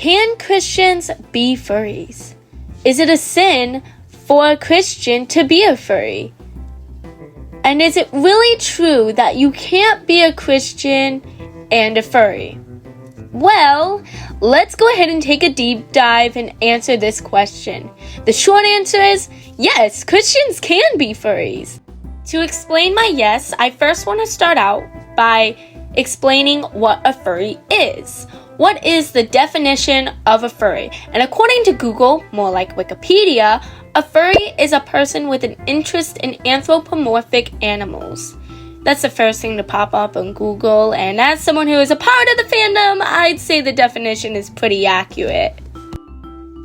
Can Christians be furries? Is it a sin for a Christian to be a furry? And is it really true that you can't be a Christian and a furry? Well, let's go ahead and take a deep dive and answer this question. The short answer is yes, Christians can be furries. To explain my yes, I first want to start out by explaining what a furry is. What is the definition of a furry? And according to Google, more like Wikipedia, a furry is a person with an interest in anthropomorphic animals. That's the first thing to pop up on Google, and as someone who is a part of the fandom, I'd say the definition is pretty accurate.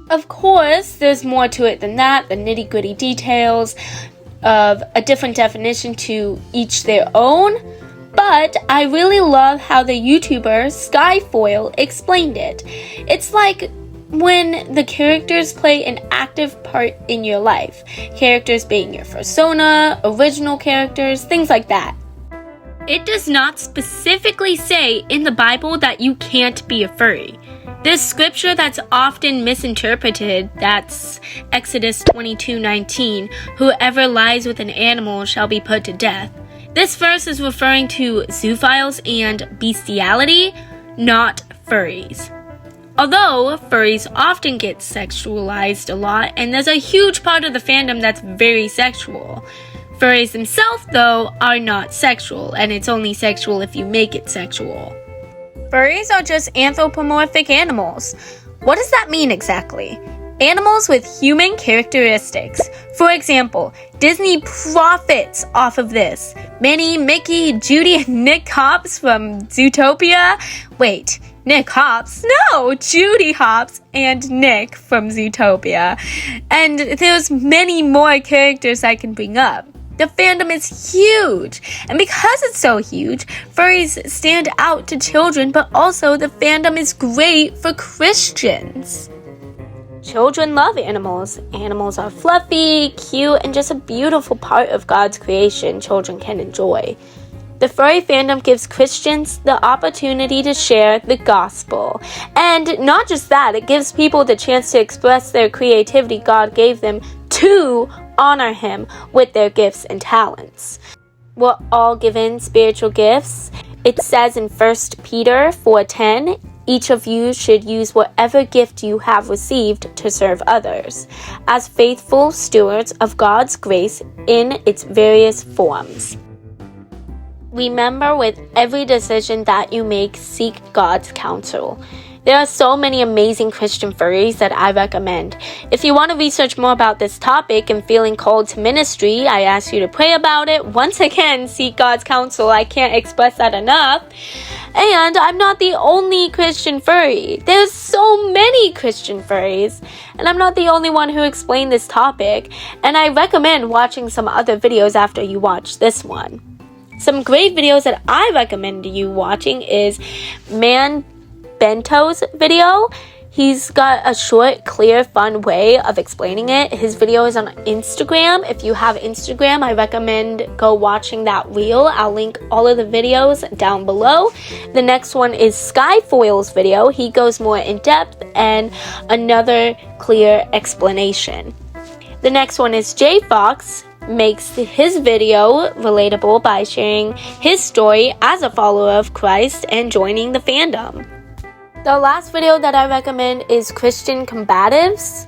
Of course, there's more to it than that, the nitty-gritty details of a different definition to each their own, but I really love how the YouTuber Skyfoils explained it. It's like when the characters play an active part in your life. Characters being your persona, original characters, things like that. It does not specifically say in the Bible that you can't be a furry. This scripture that's often misinterpreted, that's Exodus 22:19, whoever lies with an animal shall be put to death. This verse is referring to zoophiles and bestiality, not furries. Although furries often get sexualized a lot, and there's a huge part of the fandom that's very sexual. Furries themselves, though, are not sexual, and it's only sexual if you make it sexual. Furries are just anthropomorphic animals. What does that mean exactly? Animals with human characteristics. For example, Disney profits off of this. Minnie, Mickey, Judy, and Nick Hops from Zootopia. Wait, Nick Hops? No, Judy Hops and Nick from Zootopia. And there's many more characters I can bring up. The fandom is huge, and because it's so huge, furries stand out to children, but also the fandom is great for Christians. Children love animals. Animals are fluffy, cute, and just a beautiful part of God's creation children can enjoy. The furry fandom gives Christians the opportunity to share the gospel. And not just that, it gives people the chance to express their creativity God gave them to honor Him with their gifts and talents. We're all given spiritual gifts. It says in 1 Peter 4:10, each of you should use whatever gift you have received to serve others, as faithful stewards of God's grace in its various forms. Remember, with every decision that you make, seek God's counsel. There are so many amazing Christian furries that I recommend. If you want to research more about this topic and feeling called to ministry, I ask you to pray about it. Once again, seek God's counsel. I can't express that enough. And I'm not the only Christian furry. There's so many Christian furries. And I'm not the only one who explained this topic. And I recommend watching some other videos after you watch this one. Some great videos that I recommend you watching is Manedbento's video. He's got a short, clear, fun way of explaining it. His video is on Instagram. If you have Instagram, I recommend go watching that reel. I'll link all of the videos down below. The next one is Skyfoils' video. He goes more in depth and another clear explanation. The next one is Jayfox. Makes his video relatable by sharing his story as a follower of Christ and joining the fandom. The last video that I recommend is ChristianCombatives.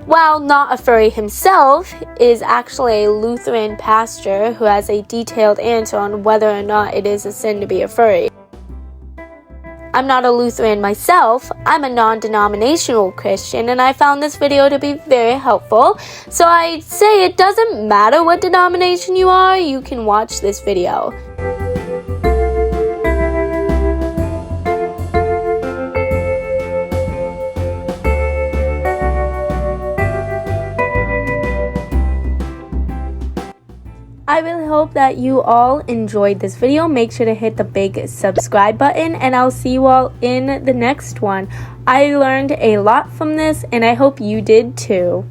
While not a furry himself, is actually a Lutheran pastor who has a detailed answer on whether or not it is a sin to be a furry. I'm not a Lutheran myself, I'm a non-denominational Christian, and I found this video to be very helpful. So I say it doesn't matter what denomination you are, you can watch this video. I really hope that you all enjoyed this video. Make sure to hit the big subscribe button, and I'll see you all in the next one. I learned a lot from this, and I hope you did too.